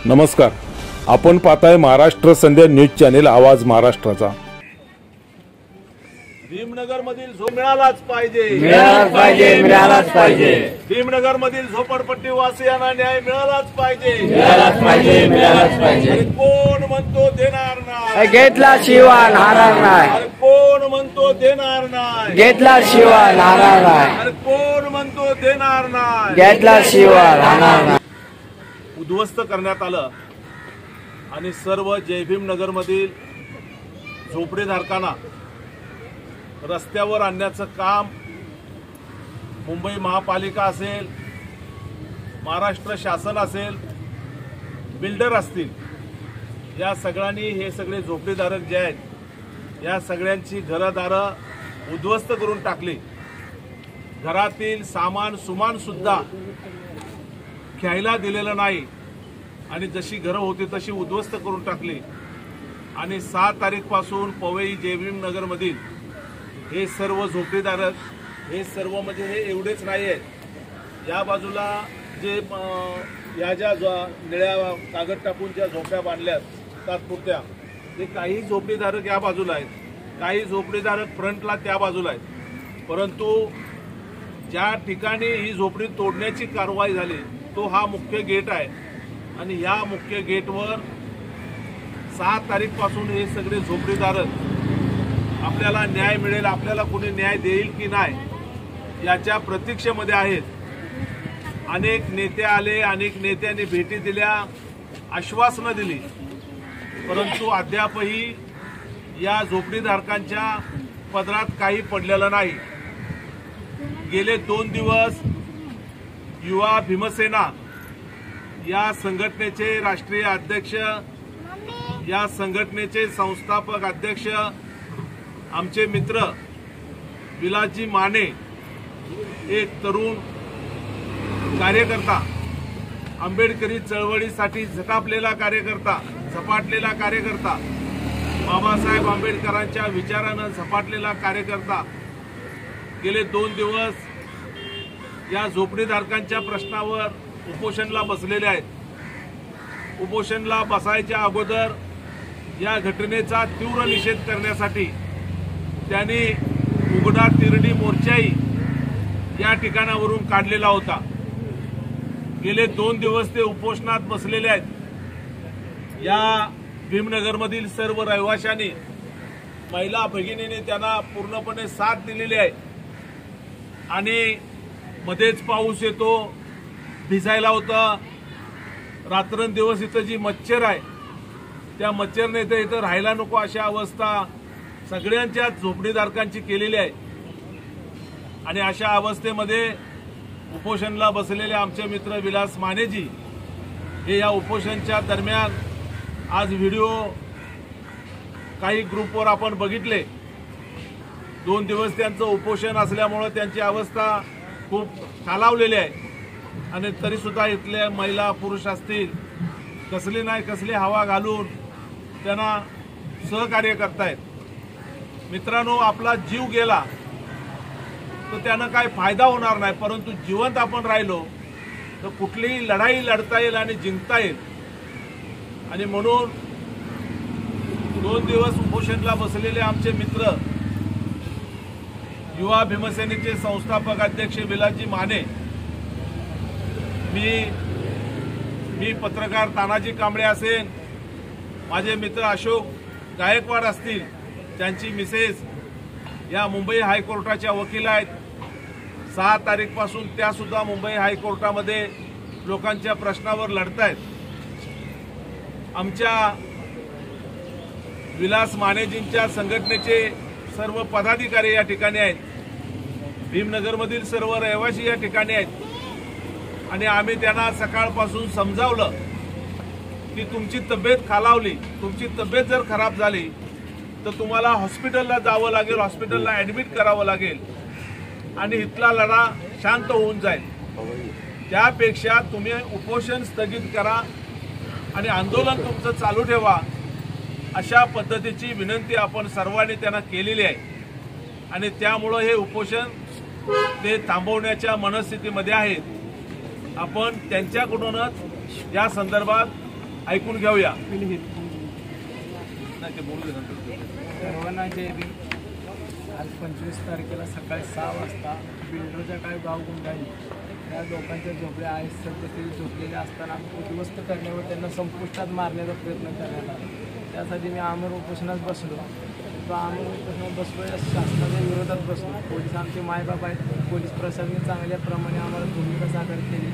नमस्कार, आपण पाहताय महाराष्ट्र संध्या न्यूज चॅनेल आवाज महाराष्ट्राचा। भीमनगर मधील मिळालाच पाहिजे, मिळालाच पाहिजे। भीमनगर मधील झोपडपट्टी वासियांना न्याय मिळालाच पाहिजे, मिळालाच पाहिजे। कोण म्हणतो देणार नाही, घेतला शिवाय नाराज नाही। कोण म्हणतो देणार नाही, घेतला शिवाय नाराज नाही। कोण म्हणतो देणार नाही, घेतला शिवाय नाराज नाही। उद्ध्वस्त करण्यात आलं आणि सर्व जय भीम नगर मधील झोपडीधारकांना रस्त्यावर आणण्याचं काम मुंबई महापालिका असेल, महाराष्ट्र शासन असेल, बिल्डर असतील, या सगळ्यांनी हे सगळे झोपडीधारक जे आहेत या सगळ्यांची घरदारं उद्ध्वस्त करून टाकली। घरातील सामान सुमान सुद्धा घ्यायला दिलेलं नाही आणि जशी घरं होती तशी उद्ध्वस्त करून टाकली। आणि 7 तारीख पासून पवई जय भीम नगर मधील हे सर्व झोपडीधारक, हे सर्व म्हणजे हे एवढेच नाही आहेत, या बाजूला जे या ज्या निळ्या कागद टाकून ज्या झोपड्या बांधल्यात तात्पुरत्या, ते काही झोपडीधारक या बाजूला आहेत, काही झोपडीधारक फ्रंटला त्या बाजूला आहेत। परंतु ज्या ठिकाणी ही झोपडी तोडण्याची कारवाई झाली तो हा मुख्य गेट आहे आणि या मुख्य गेटवर 7 तारीख पासून हे सगळे झोपडीधारक आपल्याला न्याय मिळेल, आपल्याला कोणी न्याय देईल की नाही याच्या प्रतीक्षेमध्ये आहेत। अनेक नेते आले, अनेक नेत्यांनी भेटी दिल्या, आश्वासनं दिली, परंतु अद्यापही या झोपडीधारकांच्या पदरात काही पडलेलं नाही। गेले 2 दिवस युवा भीमसेना या संघटनेचे राष्ट्रीय अध्यक्ष, या संघटनेचे संस्थापक अध्यक्ष आमचे मित्र विलासजी माने, एक तरुण कार्यकर्ता, आंबेडकरी चळवळीसाठी झटापलेला कार्यकर्ता, झपाटलेला कार्यकर्ता, बाबासाहेब आंबेडकरांच्या विचारानं झपाटलेला कार्यकर्ता, गेले 2 दिवस या झोपडीधारकांच्या प्रश्नावर उपोषणला बसलेले आहेत। उपोषणला बसायच्या अगोदर या घटनेचा तीव्र निषेध करण्यासाठी त्यांनी उघडा तिरडी मोर्चाही या ठिकाणावरून काढलेला होता। गेले 2 दिवस ते उपोषणात बसलेले आहेत। या भीमनगरमधील सर्व रहिवाशांनी, महिला भगिनीने त्यांना पूर्णपणे साथ दिलेली आहे आणि मध्येच पाऊस येतो, भिजायला होतं, रात्रंदिवस इथं जी मच्छर आहे त्या मच्छरने इथं राहायला नको अशा अवस्था सगळ्यांच्या झोपडीधारकांची केलेली आहे। आणि अशा अवस्थेमध्ये उपोषणला बसलेले आमचे मित्र विलास मानेजी हे या उपोषणच्या दरम्यान आज व्हिडिओ काही ग्रुपवर आपण बघितले। 2 दिवस त्यांचं उपोषण असल्यामुळे त्यांची अवस्था खूप खालावलेली आहे आणि तरी सुद्धा इथल्या महिला पुरुष असतील कसली नाही कसली हवा घालून त्यांना सहकार्य करतायत। मित्रांनो, आपला जीव गेला तर त्यानं काय फायदा होणार नाही, परंतु जिवंत आपण राहिलो तर कुठलीही लढाई लढता येईल आणि जिंकता येईल। आणि म्हणून 2 दिवस उपोषणला बसलेले आमचे मित्र युवा भीमसेनेचे संस्थापक अध्यक्ष विलासजी माने, मी पत्रकार तानाजी कांबळे असेल, माझे मित्र अशोक गायकवाड असतील, त्यांची मिसेस या मुंबई हायकोर्टाच्या वकील आहेत। 6 तारीख पासून त्या सुद्धा मुंबई हायकोर्टामध्ये लोकांच्या प्रश्नावर लढतायत। आमच्या विलास मानेजींच्या संघटनेचे सर्व पदाधिकारी या ठिकाणी आहेत, भीमनगरमधील सर्व रहिवासी या ठिकाणी आहेत आणि आम्ही त्यांना सकाळपासून समजावलं की तुमची तब्येत खालावली, तुमची तब्येत जर खराब झाली तर तुम्हाला हॉस्पिटलला जावं लागेल, हॉस्पिटलला ॲडमिट करावं लागेल आणि इथला लढा शांत होऊन जाईल। त्यापेक्षा तुम्ही उपोषण स्थगित करा आणि आंदोलन तुमचं चालू ठेवा, अशा पद्धतीची विनंती आपण सर्वांनी त्यांना केलेली आहे आणि त्यामुळं हे उपोषण ते थांबवण्याच्या मनस्थितीमध्ये आहेत। आपण त्यांच्याकडूनच या संदर्भात ऐकून घेऊया. नाही ते बोलू दे नंतर. सर्वांना जय भीम. आज 25 तारखेला सकाळी 6 वाजता बिल्डरच्या काही गाव गुंडांनी त्या लोकांच्या झोपड्या आयुष्यात झोपलेल्या असताना उद्ध्वस्त करण्यावर त्यांना संपुष्टात मारण्याचा प्रयत्न करण्यात आला. त्यासाठी मी आमरण उपोषणात बसलो. तो आमरण उपोषणात बसलो या शासनाच्या विरोधात बसलो. पोलीस आमचे मायबाप आहेत. पोलीस प्रशासनाने चांगल्याप्रमाणे आम्हाला भूमिका सादर केली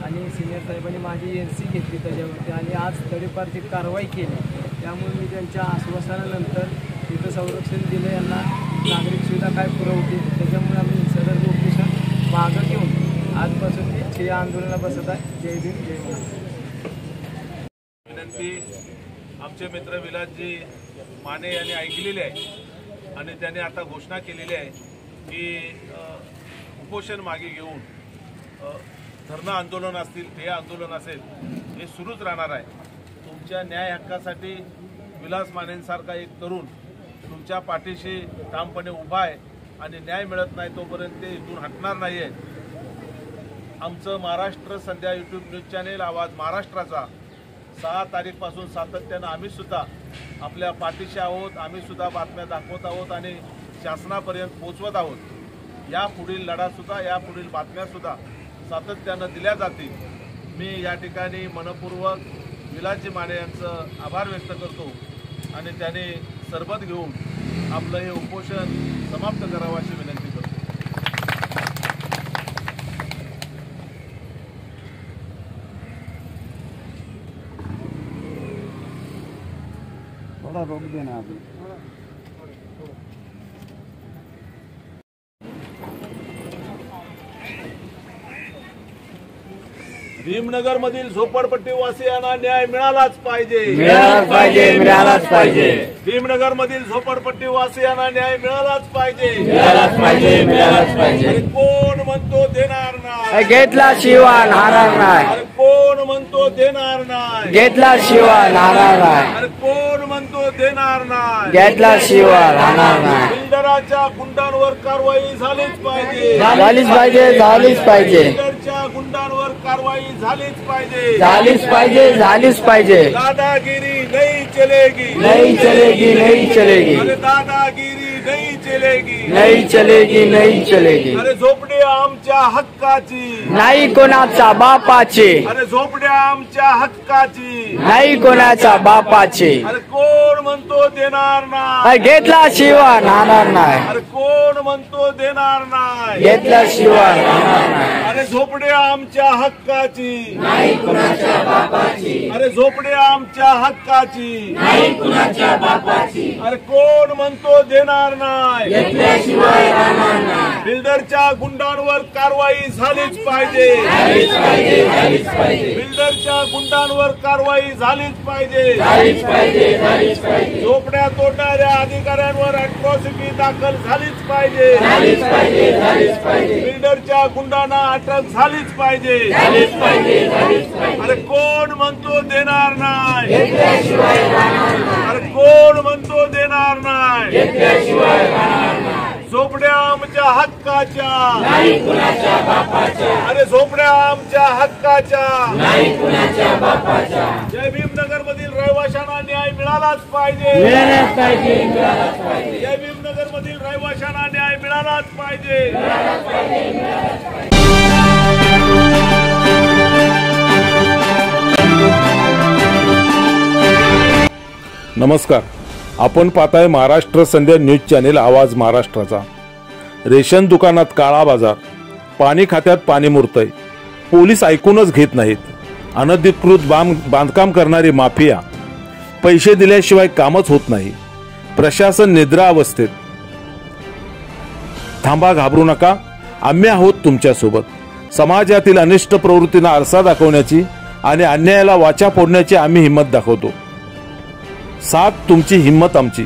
आणि सिनियर साहेबांनी माझी NC घेतली त्याच्यावरती आणि आज तडीपारची कारवाई केली. त्यामुळे मी त्यांच्या आश्वासनानंतर तिथं संरक्षण दिलं. यांना नागरिक सुविधा काय पुरवते त्याच्यामुळे आम्ही सदर उपोषण मागं घेऊन आजपासून मी ठिय्या आंदोलनाला बसत आहे. जय भीम जय महाराष्ट्र. विनंती आमचे मित्र विलासजी माने यांनी ऐकलेली आहे आणि त्यांनी आता घोषणा केलेली आहे की उपोषण मागे घेऊन धरणं आंदोलन असतील ठिय्या आंदोलन असेल हे सुरूच राहणार आहे. तुमच्या न्याय हक्कासाठी विलास मानेंसारखा एक तरुण तुमच्या पाठीशी ठामपणे उभा आहे आणि न्याय मिळत नाही तोपर्यंत ते इथून हटणार नाही आहे. आमचं महाराष्ट्र संध्या यूट्यूब न्यूज चॅनेल आवाज महाराष्ट्राचा 6 तारीखपासून सातत्यानं आम्ही सुद्धा आपल्या पाठीशी आहोत. आम्ही सुद्धा बातम्या दाखवत आहोत आणि शासनापर्यंत पोहोचवत आहोत. या पुढील लढासुद्धा या पुढील बातम्यासुद्धा सातत्यानं दिल्या जातील. मी या ठिकाणी मनपूर्वक विलासजी माने यांचं आभार व्यक्त करतो आणि त्याने सरबत घेऊन आपलं हे उपोषण समाप्त करावं अशी विनंती करतो. थोड़ा रोक देना अभी. भीमनगर मधील झोपडपट्टीवासियांना न्याय मिळालाच पाहिजे. मिळालाच पाहिजे. मिळालाच पाहिजे. भीमनगर मधील झोपडपट्टीवासियांना न्याय मिळालाच पाहिजे. मिळालाच पाहिजे. मिळालाच पाहिजे. अरे कोण म्हणतो देणार नाही. घेतला शिवाय नाराज नाही. अरे कोण म्हणतो देणार नाही. घेतला शिवाय नाराज नाही. अरे कोण म्हणतो देणार नाही. घेतला शिवाय राहणार नाही. बिल्डराच्या गुंडांवर कारवाई झालीच पाहिजे. झालीच पाहिजे. झालीच पाहिजे. बिल्डरच्या गुंडांवर कारवाई झालीच पाहिजे. झालीच पाहिजे. झालीच पाहिजे. दादागिरी नहीं चलेगी. नहीं चलेगी. नहीं चलेगी. अरे दादागिरी नहीं चलेगी. नहीं चलेगी. नहीं चलेगी. अरे झोपडी आमच्या हक्काची. नाही कोणाचा बापाची. अरे झोपड्या आमच्या हक्काची. नाही कोणाचा बापाची. अरे कोण म्हणतो देणार नाही. घेतला शिवाय राहणार नाही. अरे कोण म्हणतो देणार नाही. घेतला शिवाय राहणार नाही. अरे झोपड्या आमच्या हक्काची. नाही कोणाच्या बापाची. अरे झोपड्या आमच्या हक्काची. नाही कोणाच्या बापाची. अरे कोण म्हणतो देणार नाही. घेतल्याशिवाय राहणार नाही. बिल्डरच्या गुंडांवर कारवाई झालीच पाहिजे. झालीच पाहिजे. झालीच पाहिजे. बिल्डरच्या गुंडांवर कारवाई झालीच पाहिजे. झालीच पाहिजे. झालीच पाहिजे. झोपड्या तोडणाऱ्या अधिकाऱ्यांवर अट्रॉसिटी दाखल झालीच पाहिजे. झालीच पाहिजे. झालीच पाहिजे. बिल्डरच्या गुंडांना अटक झालीच पाहिजे. झालीच पाहिजे. झालीच पाहिजे. अरे कोण म्हणतो देणार नाही. घेतल्याशिवाय राहणार नाही. अरे कोण म्हणतो देणार नाही. घेतल्याशिवाय राहणार नाही. झोपड्या आमच्या हक्काच्या. नाही कुणाच्या बापाच्या. अरे झोपड्या आमच्या हक्काच्या. नाही कुणाच्या बापाच्या. जय भीमनगर मधील रहिवाशांना न्याय मिळालाच पाहिजे. मिळालाच पाहिजे. मिळालाच पाहिजे. जय भीमनगर मधील रहिवाशांना न्याय मिळालाच पाहिजे. मिळालाच पाहिजे. मिळालाच पाहिजे. नमस्कार. आपण पाहताय महाराष्ट्र संध्या न्यूज चॅनेल आवाज महाराष्ट्राचा. रेशन दुकानात काळा बाजार, पाणी खात्यात पाणी मुरतंय, पोलीस ऐकूनच घेत नाहीत, अनधिकृत बांधकाम करणारी माफिया, पैसे दिल्याशिवाय कामच होत नाही, प्रशासन निद्रा अवस्थेत. थांबा, घाबरू नका, आम्ही आहोत तुमच्यासोबत. समाजातील अनिष्ट प्रवृत्तींना आरसा दाखवण्याची आणि अन्यायाला वाचा फोडण्याची आम्ही हिंमत दाखवतो. साथ तुमची, हिंमत आमची.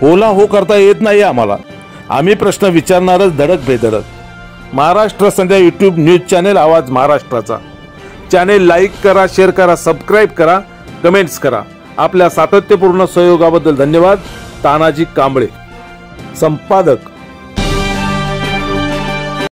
होला हो करता येत नाही आम्हाला. आम्ही प्रश्न विचारणारच धडक बेधडक. महाराष्ट्र संध्या यूट्यूब न्यूज चॅनेल आवाज महाराष्ट्राचा. चॅनेल लाईक करा, शेअर करा, सबस्क्राईब करा, कमेंट्स करा. आपल्या सातत्यपूर्ण सहयोगाबद्दल धन्यवाद. तानाजी कांबळे, संपादक